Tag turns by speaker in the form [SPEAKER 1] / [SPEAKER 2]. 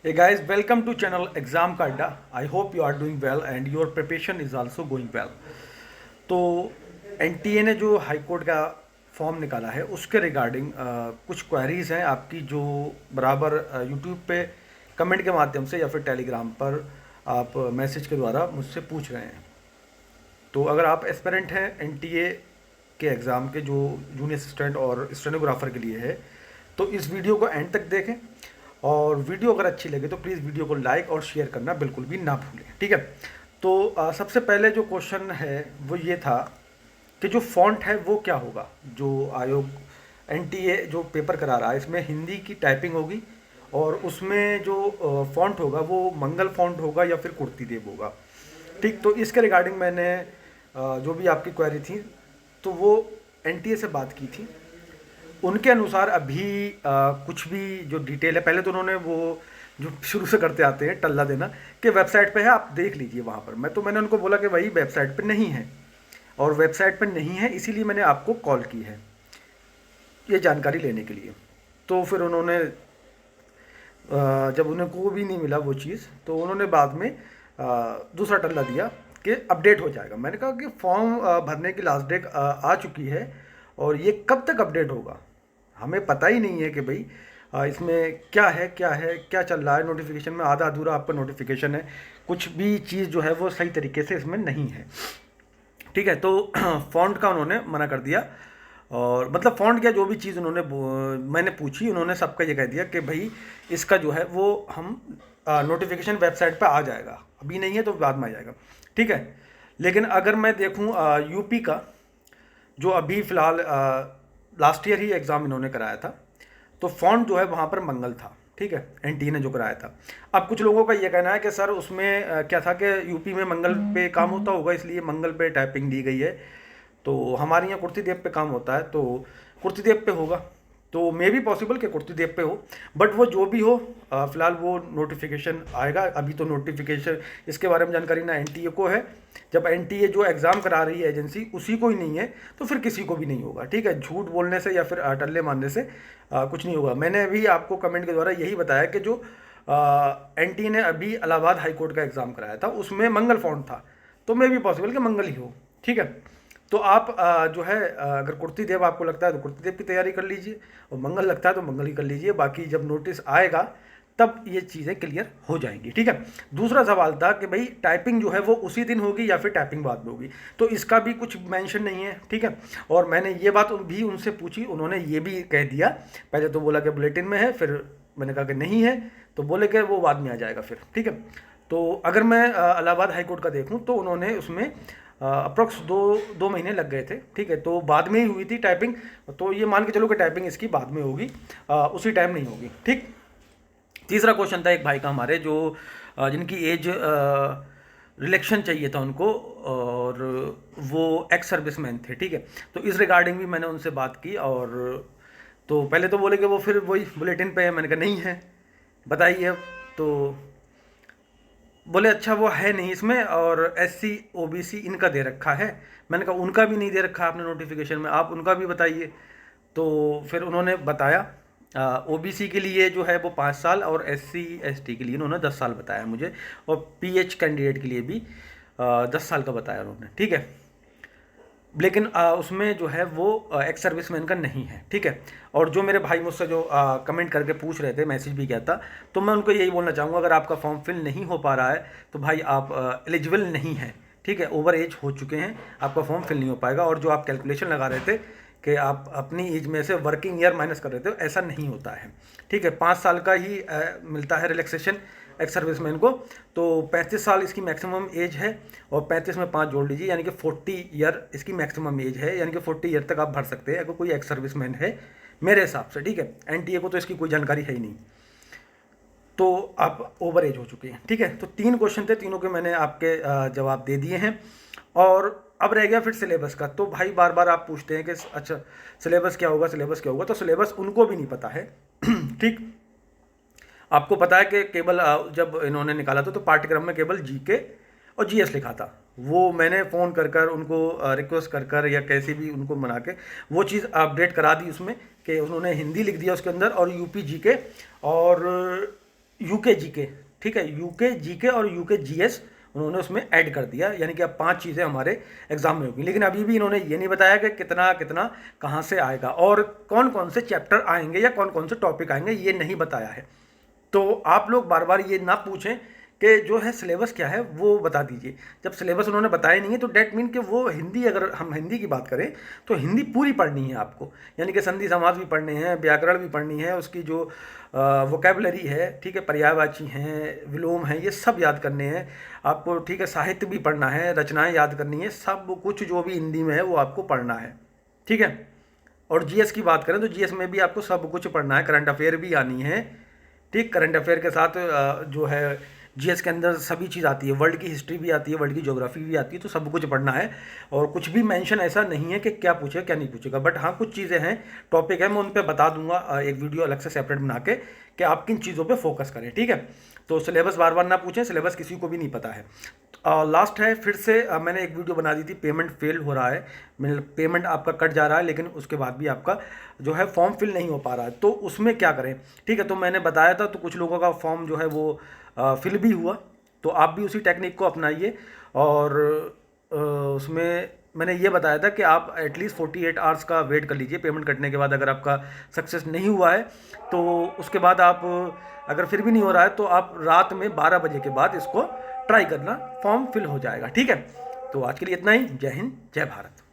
[SPEAKER 1] Hey guys, welcome to channel Exam का अड्डा. I hope you are doing well and your preparation is also going well. तो NTA ने जो high court का form निकाला है उसके रिगार्डिंग कुछ क्वेरीज हैं आपकी जो बराबर यूट्यूब पे कमेंट के माध्यम से या फिर टेलीग्राम पर आप मैसेज के द्वारा मुझसे पूछ रहे हैं. तो अगर आप एस्पिरेंट हैं एनटीए के एग्ज़ाम के जो जूनियर असिस्टेंट और स्टेनोग्राफर के लिए है, तो इस वीडियो को एंड तक देखें और वीडियो अगर अच्छी लगे तो प्लीज़ वीडियो को लाइक और शेयर करना बिल्कुल भी ना भूलें. ठीक है. तो सबसे पहले जो क्वेश्चन है वो ये था कि जो फॉन्ट है वो क्या होगा. जो आयोग एनटीए जो पेपर करा रहा है इसमें हिंदी की टाइपिंग होगी और उसमें जो फॉन्ट होगा वो मंगल फॉन्ट होगा या फिर कुर्ती देव होगा. ठीक. तो इसके रिगार्डिंग मैंने जो भी आपकी क्वेरी थी तो वो एनटीए से बात की थी. उनके अनुसार अभी कुछ भी जो डिटेल है, पहले तो उन्होंने वो जो शुरू से करते आते हैं टल्ला देना कि वेबसाइट पे है आप देख लीजिए वहाँ पर. मैंने उनको बोला कि भाई वेबसाइट पे नहीं है और वेबसाइट पे नहीं है इसीलिए मैंने आपको कॉल की है ये जानकारी लेने के लिए. तो फिर उन्होंने जब उन्हें को भी नहीं मिला वो चीज़ तो उन्होंने बाद में दूसरा टल्ला दिया कि अपडेट हो जाएगा. मैंने कहा कि फॉर्म भरने की लास्ट डेट आ चुकी है और ये कब तक अपडेट होगा हमें पता ही नहीं है कि भाई इसमें क्या चल रहा है. नोटिफिकेशन में आधा अधूरा आपका नोटिफिकेशन है, कुछ भी चीज़ जो है वो सही तरीके से इसमें नहीं है. ठीक है. तो फ़ॉन्ट का उन्होंने मना कर दिया और मतलब फ़ॉन्ट क्या जो भी चीज़ मैंने पूछी उन्होंने सबका ये कह दिया कि भाई इसका जो है वो हम नोटिफिकेशन वेबसाइट पे आ जाएगा, अभी नहीं है तो बाद में आ जाएगा. ठीक है. लेकिन अगर मैं देखूं यूपी का जो अभी फ़िलहाल लास्ट ईयर ही एग्ज़ाम इन्होंने कराया था तो फ़ॉन्ट जो है वहाँ पर मंगल था. ठीक है. एनटी ने जो कराया था. अब कुछ लोगों का ये कहना है कि सर उसमें क्या था कि यूपी में मंगल पे काम होता होगा इसलिए मंगल पे टाइपिंग दी गई है. तो हमारे यहाँ कुर्ती देव पे काम होता है तो कुर्ती देव पे होगा. तो मे भी पॉसिबल कि कुर्ती देव पे हो, बट वो जो भी हो फ़िलहाल वो नोटिफिकेशन आएगा. अभी तो नोटिफिकेशन इसके बारे में जानकारी ना एनटीए को है. जब एनटीए जो एग्ज़ाम करा रही है एजेंसी उसी को ही नहीं है तो फिर किसी को भी नहीं होगा. ठीक है. झूठ बोलने से या फिर टल्ले मारने से कुछ नहीं होगा. मैंने अभी आपको कमेंट के द्वारा यही बताया कि जो एनटीए ने अभी इलाहाबाद हाई कोर्ट का एग्ज़ाम कराया था उसमें मंगल फॉन्ट था तो मे भी पॉसिबल कि मंगल ही हो. ठीक है. तो आप जो है अगर कुर्ती देव आपको लगता है तो कुर्ती देव की तैयारी कर लीजिए और मंगल लगता है तो मंगल ही कर लीजिए. बाकी जब नोटिस आएगा तब ये चीज़ें क्लियर हो जाएंगी. ठीक है. दूसरा सवाल था कि भाई टाइपिंग जो है वो उसी दिन होगी या फिर टाइपिंग बाद में होगी, तो इसका भी कुछ मेंशन नहीं है. ठीक है. और मैंने ये बात भी उनसे पूछी, उन्होंने ये भी कह दिया. पहले तो बोला कि बुलेटिन में है, फिर मैंने कहा कि नहीं है तो बोले कि वो बाद में आ जाएगा फिर. ठीक है. तो अगर मैं इलाहाबाद हाई कोर्ट का देखूँ तो उन्होंने उसमें अप्रॉक्स दो महीने लग गए थे. ठीक है. तो बाद में ही हुई थी टाइपिंग, तो ये मान के चलो कि टाइपिंग इसकी बाद में होगी, उसी टाइम नहीं होगी. ठीक. तीसरा क्वेश्चन था एक भाई का हमारे जो जिनकी एज रिलेक्शन चाहिए था उनको और वो एक्स सर्विसमैन थे. ठीक है. तो इस रिगार्डिंग भी मैंने उनसे बात की और तो पहले तो बोले कि वो फिर वही बुलेटिन पे है. मैंने कहा नहीं है, बताइए अब. तो बोले अच्छा वो है नहीं इसमें और एससी ओबीसी इनका दे रखा है. मैंने कहा उनका भी नहीं दे रखा आपने नोटिफिकेशन में, आप उनका भी बताइए. तो फिर उन्होंने बताया ओबीसी के लिए जो है वो 5 साल और एससी एसटी के लिए उन्होंने 10 साल बताया मुझे और पीएच कैंडिडेट के लिए भी 10 साल का बताया उन्होंने. ठीक है. लेकिन उसमें जो है वो एक्स सर्विसमैन का नहीं है. ठीक है. और जो मेरे भाई मुझसे जो कमेंट करके पूछ रहे थे, मैसेज भी किया था, तो मैं उनको यही बोलना चाहूँगा अगर आपका फॉर्म फिल नहीं हो पा रहा है तो भाई आप एलिजिबल नहीं हैं. ठीक है. ओवर एज हो चुके हैं, आपका फॉर्म फिल नहीं हो पाएगा. और जो आप कैलकुलेशन लगा रहे थे कि आप अपनी एज में से वर्किंग ईयर माइनस कर रहे थे, ऐसा नहीं होता है. ठीक है. 5 साल का ही मिलता है रिलैक्सेशन एक्स सर्विसमैन को. तो 35 साल इसकी मैक्सिमम एज है और 35 में 5 जोड़ लीजिए यानी कि 40 ईयर इसकी मैक्सिमम एज है. यानी कि 40 ईयर तक आप भर सकते हैं अगर कोई एक्स सर्विसमैन है मेरे हिसाब से. ठीक है. एनटीए को तो इसकी कोई जानकारी है ही नहीं, तो आप ओवर एज हो चुके हैं. ठीक है. तो 3 क्वेश्चन थे, तीनों के मैंने आपके जवाब दे दिए हैं. और अब रह गया फिर सिलेबस का. तो भाई बार बार आप पूछते हैं कि अच्छा सिलेबस क्या होगा, सिलेबस क्या होगा. तो सिलेबस उनको भी नहीं पता है. ठीक. आपको पता है कि केवल जब इन्होंने निकाला था तो पाठ्यक्रम में केवल जीके और जीएस लिखा था. वो मैंने फ़ोन कर कर उनको रिक्वेस्ट कर कर या कैसे भी उनको मना के वो चीज़ अपडेट करा दी उसमें कि उन्होंने हिंदी लिख दिया उसके अंदर और यूपी जीके और यूके जीके, ठीक है, यूके जीके और यूके जीएस उन्होंने उसमें ऐड कर दिया, यानी कि अब 5 चीज़ें हमारे एग्जाम में होगी। लेकिन अभी भी इन्होंने ये नहीं बताया कि कितना कितना कहाँ से आएगा और कौन कौन से चैप्टर आएंगे या कौन कौन से टॉपिक आएंगे, ये नहीं बताया है। तो आप लोग बार बार ये ना पूछें कि जो है सिलेबस क्या है वो बता दीजिए। जब सिलेबस उन्होंने बताया नहीं है तो डेट मीन कि वो हिंदी, अगर हम हिंदी की बात करें तो हिंदी पूरी पढ़नी है आपको, यानी कि संधि समास भी पढ़ने हैं, व्याकरण भी पढ़नी है, उसकी जो वोकेबलरी है, ठीक है, पर्यायवाची हैं, विलोम हैं, ये सब याद करने हैं आपको, ठीक है, साहित्य भी पढ़ना है, रचनाएं याद करनी है, सब कुछ जो भी हिंदी में है वो आपको पढ़ना है, ठीक है। और जीएस की बात करें तो जीएस में भी आपको सब कुछ पढ़ना है, करंट अफेयर भी आनी है, ठीक। करंट अफेयर के साथ जो है जीएस के अंदर सभी चीज़ आती है, वर्ल्ड की हिस्ट्री भी आती है, वर्ल्ड की ज्योग्राफी भी आती है, तो सब कुछ पढ़ना है। और कुछ भी मेंशन ऐसा नहीं है कि क्या पूछेगा क्या नहीं पूछेगा, बट हाँ कुछ चीज़ें हैं, टॉपिक है, मैं उन पर बता दूंगा एक वीडियो अलग से सेपरेट बना के कि आप किन चीज़ों पे फोकस करें, ठीक है। तो सिलेबस बार बार ना पूछें, सिलेबस किसी को भी नहीं पता है। लास्ट है, फिर से मैंने एक वीडियो बना दी थी, पेमेंट फेल हो रहा है, मतलब पेमेंट आपका कट जा रहा है लेकिन उसके बाद भी आपका जो है फॉर्म फिल नहीं हो पा रहा है, तो उसमें क्या करें, ठीक है। तो मैंने बताया था, तो कुछ लोगों का फॉर्म जो है वो फिल भी हुआ, तो आप भी उसी टेक्निक को अपनाइए। और उसमें मैंने ये बताया था कि आप एटलीस्ट 48 आवर्स का वेट कर लीजिए पेमेंट कटने के बाद। अगर आपका सक्सेस नहीं हुआ है तो उसके बाद आप, अगर फिर भी नहीं हो रहा है तो आप रात में 12 बजे के बाद इसको ट्राई करना, फॉर्म फिल हो जाएगा, ठीक है। तो आज के लिए इतना ही। जय हिंद, जय भारत।